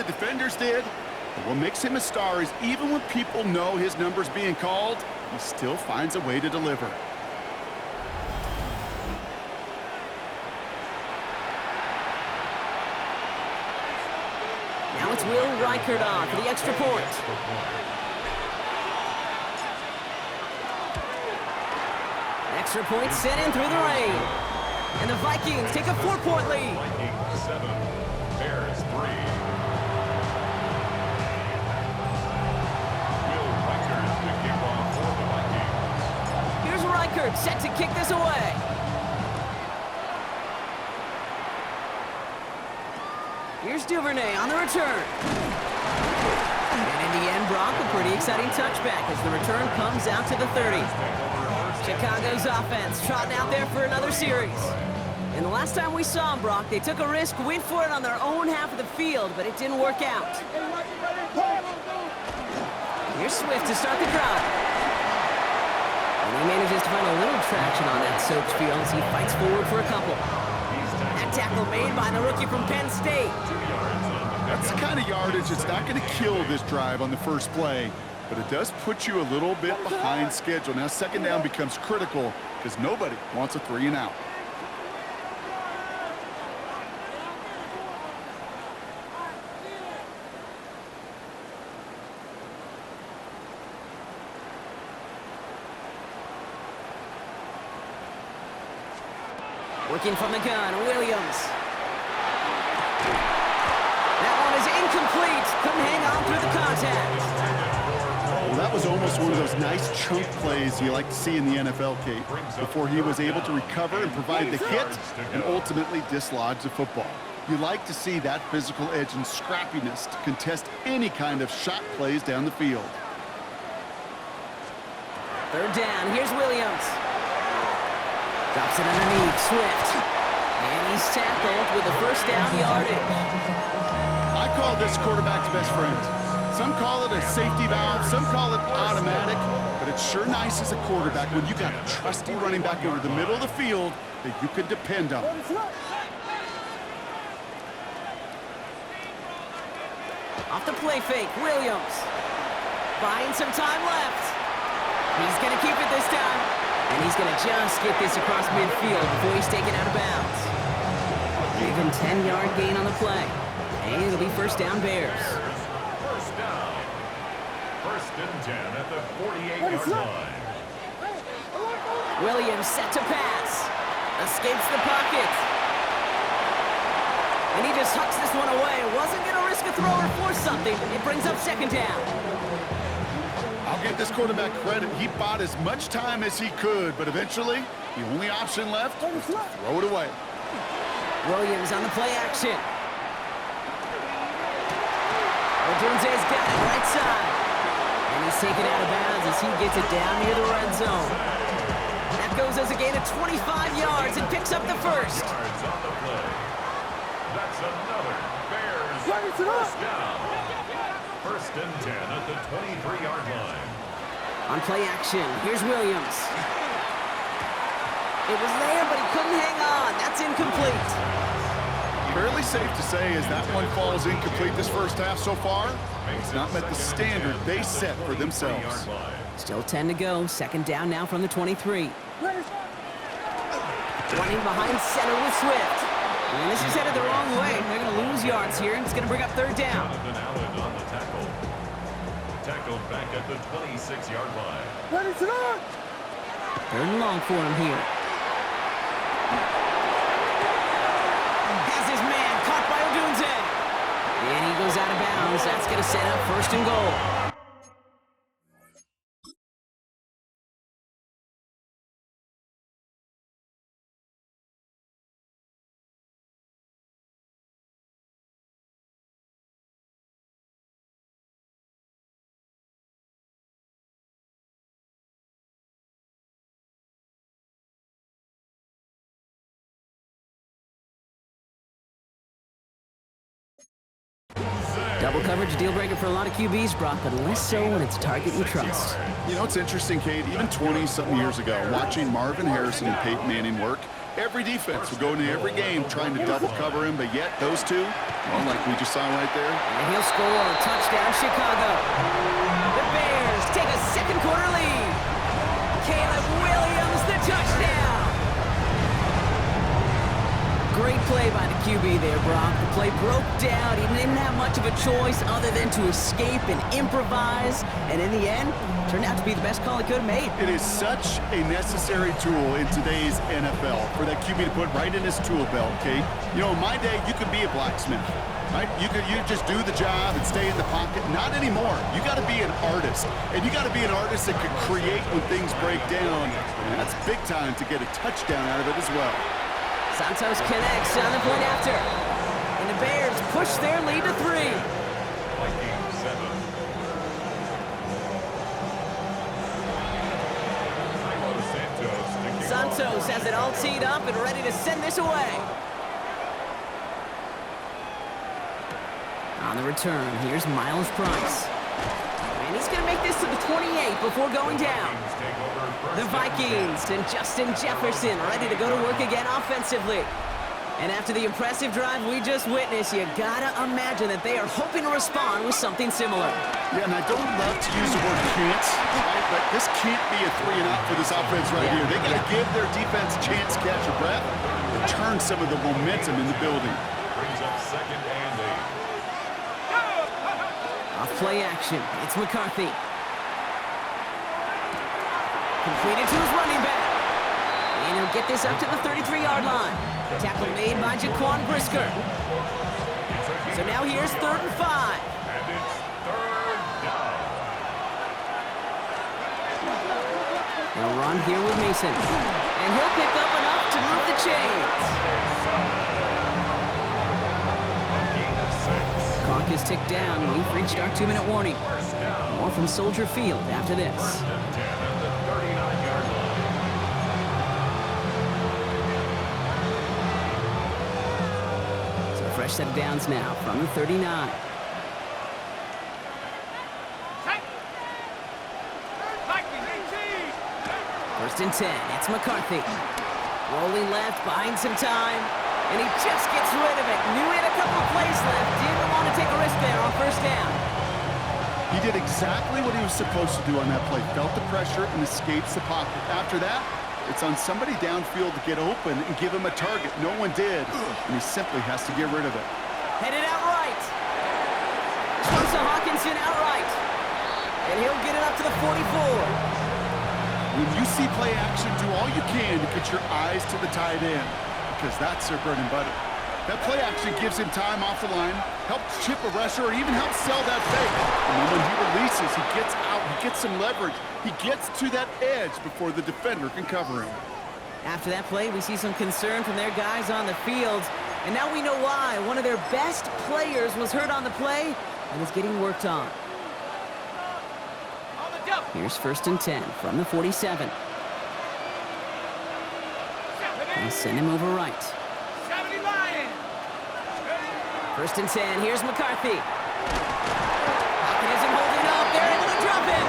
defenders did. But what makes him a star is even when people know his number's being called, he still finds a way to deliver. Now it's Will Reichert on for the extra point. Extra point sent in through the rain. And the Vikings take a 4-point lead. Vikings 7, Bears 3. Will Reichert to kick off for the Vikings. Here's Reichert set to kick this away. Here's Duvernay on the return. And in the end, Brock, a pretty exciting touchback as the return comes out to the 30. Chicago's offense trotting out there for another series. And the last time we saw them, Brock, they took a risk, went for it on their own half of the field, but it didn't work out. Here's Swift to start the drive. And he manages to find a little traction on that soaked field as he fights forward for a couple. That tackle made by the rookie from Penn State. That's the kind of yardage that's not going to kill this drive on the first play, but it does put you a little bit behind schedule. Now second down becomes critical because nobody wants a 3 and out. Working from the gun, Williams. That one is incomplete. Couldn't hang on through the contact. Well, that was almost one of those nice chunk plays you like to see in the NFL, Kate, before he was able to recover and provide the hit and ultimately dislodge the football. You like to see that physical edge and scrappiness to contest any kind of shot plays down the field. Third down, here's Williams. Drops it underneath, Swift. And he's tackled with a first down yardage. I call this quarterback's best friend. Some call it a safety valve, some call it automatic, but it's sure nice as a quarterback when you got a trusty running back over the middle of the field that you can depend on. Off the play fake, Williams. Buying some time left. He's going to keep it this time. And he's going to just get this across midfield before he's taken out of bounds. Even 10-yard gain on the play. And it'll be first down Bears. First down. First and 10 at the 48-yard line. Williams set to pass. Escapes the pocket. And he just hucks this one away. Wasn't going to risk a throw or force something. It brings up second down. I'll give this quarterback credit. He bought as much time as he could, but eventually, the only option left was to throw it away. Williams on the play action. Odunze's got it right side. And he's taken out of bounds as he gets it down near the red zone. That goes as a gain of 25 yards and picks up the first. Yards on the play. That's another Bears first down. First and 10 at the 23-yard line. On play action, here's Williams. It was there, but he couldn't hang on. That's incomplete. Fairly safe to say as that one falls incomplete this first half so far, it's not met the standard they set for themselves. Still 10 to go. Second down now from the 23. Running behind center with Swift. And this is headed the wrong way. They're going to lose yards here, and it's going to bring up third down. Jonathan Allen on the tackle. Tackled back at the 26-yard line. Third and long for him here. Has his man caught by Odunze. And he goes out of bounds. That's going to set up first and goal. Double coverage, deal breaker for a lot of QBs, Brock, but less so when it's a target you trust. You know, it's interesting, Kate, even 20-something years ago, watching Marvin Harrison and Peyton Manning work, Every defense will go into every game trying to double cover him, but yet those two, well, like we just saw right there. And he'll score. Touchdown, Chicago. The Bears take a second quarter lead. Caleb Williams, the touchdown. Great play by the QB there, Brock. The play broke down. He didn't have much of a choice other than to escape and improvise. And in the end, turned out to be the best call he could have made. It is such a necessary tool in today's NFL for that QB to put right in his tool belt, Kate. You know, in my day, you could be a blacksmith, right? You just do the job and stay in the pocket. Not anymore. You got to be an artist. And you got to be an artist that could create when things break down. And that's big time to get a touchdown out of it as well. Santos connects on the point after. And the Bears push their lead to 3. Vikings 7. Santos has it all teed up and ready to send this away. On the return, here's Miles Price. And he's going to make this to the 28 before going down. The Vikings and Justin Jefferson ready to go to work again offensively. And after the impressive drive we just witnessed, you gotta imagine that they are hoping to respond with something similar. Yeah, and I don't love to use the word can't, right? But this can't be a 3 and out for this offense right here. They gotta give their defense a chance to catch a breath and turn some of the momentum in the building. Brings up 2nd and 8. Off play action, it's McCarthy. Completed to his running back. And he'll get this up to the 33-yard line. Tackle made by Jaquan Brisker. So now here's 3rd and 5. And it's 3rd down. They'll run here with Mason. And he'll pick up enough to move the chains. Clock is ticked down. We've reached our 2-minute warning. More from Soldier Field after this. Fresh set of downs now from the 39. First and 10, it's McCarthy. Rolling left, buying some time, and he just gets rid of it. Knew he had a couple of plays left, didn't want to take a risk there on 1st down. He did exactly what he was supposed to do on that play. Felt the pressure and escapes the pocket. After that, it's on somebody downfield to get open and give him a target. No one did, and he simply has to get rid of it. Headed out right. Twins to Hawkinson outright. And he'll get it up to the 44. When you see play action, do all you can to get your eyes to the tight end, because that's their bread and butter. That play action gives him time off the line, helps chip a rusher, or even helps sell that fake. And then when he releases, he gets out, he gets some leverage. He gets to that edge before the defender can cover him. After that play, we see some concern from their guys on the field. And now we know why. One of their best players was hurt on the play and is getting worked on. Here's 1st and 10 from the 47. They'll send him over right. 1st and 10, here's McCarthy. Hawkins isn't holding up, they're able to drop him.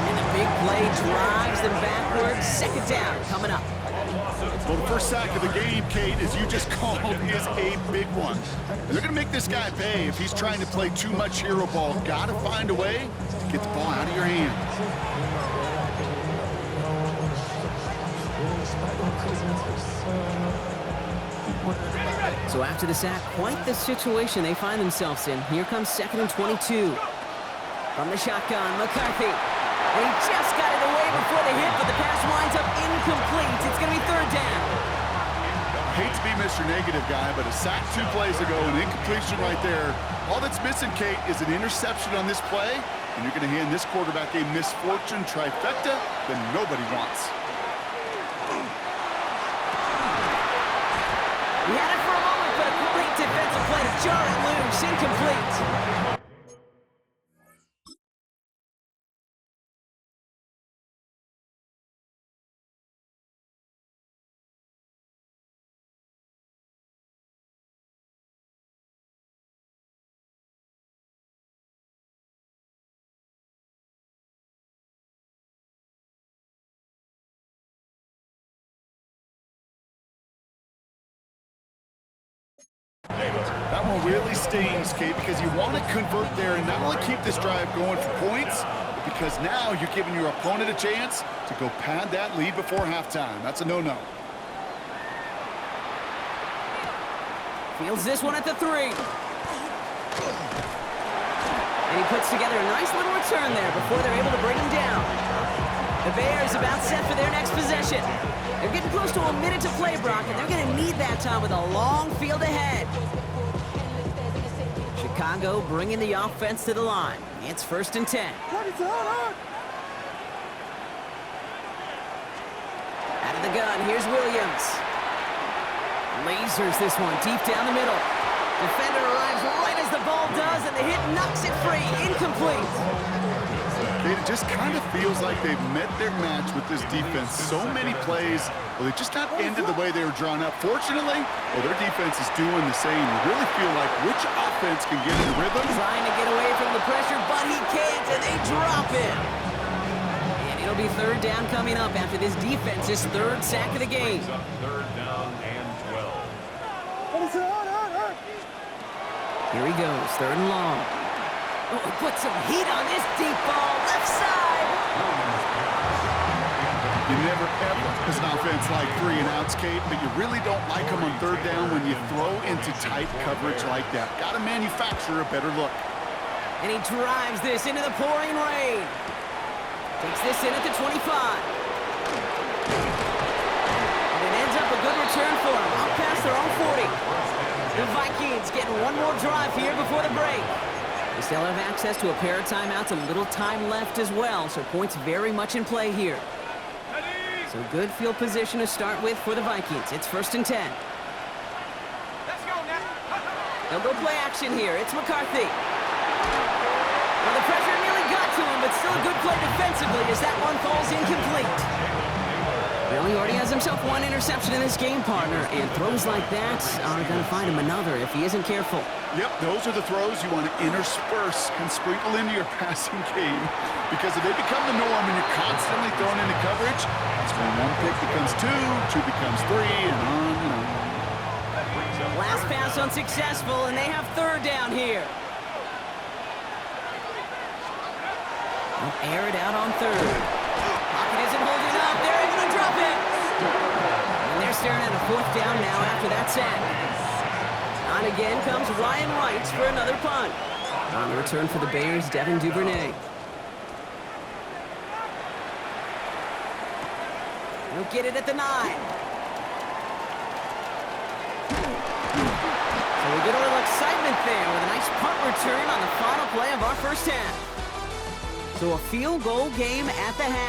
And the big play drives them backwards. 2nd down coming up. Well, the first sack of the game, Kate, as you just called, is a big one. And they're going to make this guy pay if he's trying to play too much hero ball. Got to find a way to get the ball out of your hand. So after the sack, quite the situation they find themselves in. Here comes 2nd and 22. From the shotgun, McCarthy. He just got it away before the hit, but the pass winds up incomplete. It's going to be 3rd down. Hate to be Mr. Negative guy, but a sack 2 plays ago, an incompletion right there. All that's missing, Kate, is an interception on this play, and you're going to hand this quarterback a misfortune trifecta that nobody wants. He had it for a moment, but a great defensive play to jar it loose, incomplete. one really stings, Kate, because you want to convert there and not only keep this drive going for points, but because now you're giving your opponent a chance to go pad that lead before halftime. That's a no-no. Fields this one at the 3. And he puts together a nice little return there before they're able to bring him down. The Bears about set for their next possession. They're getting close to a minute to play, Brock, and they're going to need that time with a long field ahead. Chicago bringing the offense to the line. It's 1st and 10. Out of the gun, here's Williams. Lasers this one deep down the middle. Defender arrives right as the ball does, and the hit knocks it free. Incomplete. It just kind of feels like they've met their match with this defense. So many plays, well, they just not ended the way they were drawn up. Fortunately, well, their defense is doing the same. You really feel like which offense can get in the rhythm. Trying to get away from the pressure, but he can't, and they drop him. And it'll be 3rd down coming up after this defense's 3rd sack of the game. 3rd down and 12. Here he goes, 3rd and long. Oh, put some heat on this deep ball, left side. You never ever, as an offense, like 3 and outs, Kate, but you really don't like them on 3rd down when you throw into tight coverage like that. Got to manufacture a better look. And he drives this into the pouring rain. Takes this in at the 25. And it ends up a good return for him, out past their own 40. The Vikings getting one more drive here before the break. They still have access to a pair of timeouts, a little time left as well, so points very much in play here. So good field position to start with for the Vikings. It's 1st and 10. Let's go now. They'll go play action here. It's McCarthy. Well, the pressure nearly got to him, but still a good play defensively as that one falls incomplete. Well, he already has himself one interception in this game, partner, and throws like that are going to find him another if he isn't careful. Yep, those are the throws you want to intersperse and sprinkle into your passing game, because if they become the norm and you're constantly thrown into coverage, that's when one pick becomes 2, 2 becomes 3, and on and on. Last pass unsuccessful, and they have 3rd down here. They'll air it out on 3rd. Pocket isn't holding up. They're able to drop it. And they're staring at a 4th down now after that sack. On again comes Ryan Wright for another punt. On the return for the Bears, Devin Duvernay. He'll get it at the 9. So we get a little excitement there with a nice punt return on the final play of our 1st half. So a field goal game at the half.